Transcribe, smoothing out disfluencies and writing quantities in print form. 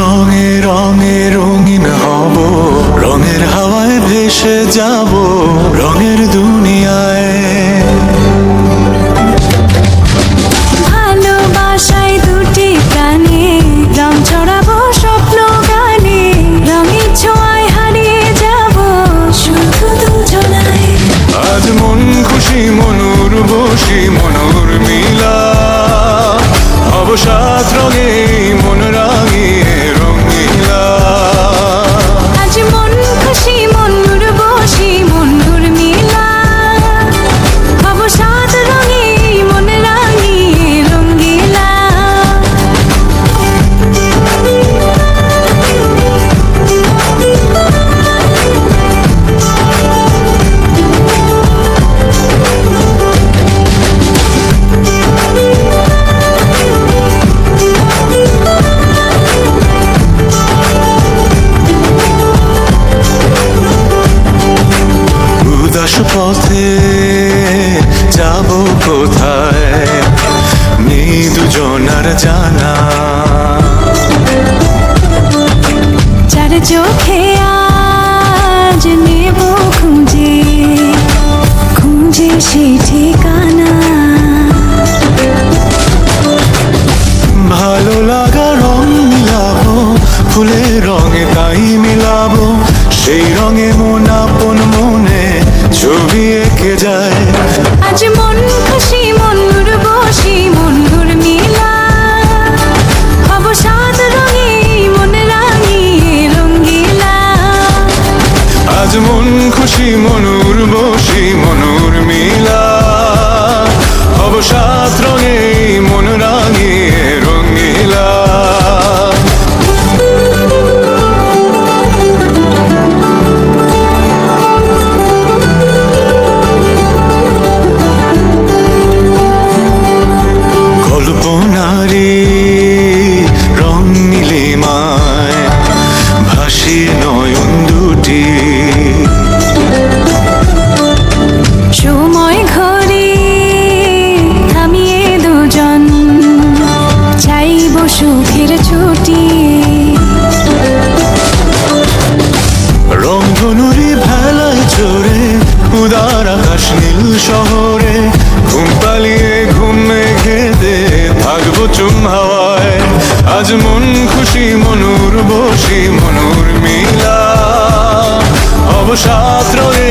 রঙে রঙে রঙিন হব, রঙের হাওয়ায় ভেসে যাব রঙের দুনিয়ায়। ভালোবাসায় দুটি প্রাণে রং ছড়াবো স্বপ্ন গানে, রঙের ছোঁয়ায় হারিয়ে যাব শুধু দুজনায়। আজ মন খুশি মনুর বসি মনুর মিলা, অবসাদ রঙে মন রাঙিয়ে রঙিলা। আজ মন খুশি মনুর বসি মনুর মিলা, অবসাদ রঙে মন রাঙিয়ে রঙিলা। উদাস পথে যাব কোথায় নেই দুজনার জানা, চার চোখে আজ নেব খুঁজে খুঁজে সে ঠিকানা। ভালো লাগা রং মিলাবো ফুলের রঙে তাই মিলাবো, সেই রঙে মন আপন মনে ছবি এঁকে যায়। আজ মন খুশি মনুর বসি মনুর মিলা, অবসাদ রঙে মন রাঙিয়ে রঙিলা। আজ মন খুশি মনুর বসি মনুর মিলা, অবসাদ রঙে মন রাঙিয়ে রঙিলা। কল্পনারে রং নীলিমায় ভাসি নয়ন দুটি, সময় ঘরে থামিয়ে দুজন চাইব সুখের ছুটি। রংধনুরি ভেলায় চড়ে উদার আকাশ নীল শহরে, ঘুম পালিয়ে ঘুম মেঘেদে থাকবো চুম হাওয়ায়। আজ মন খুশি মনুর বসি মনুর মিলা, অবসাদ রঙে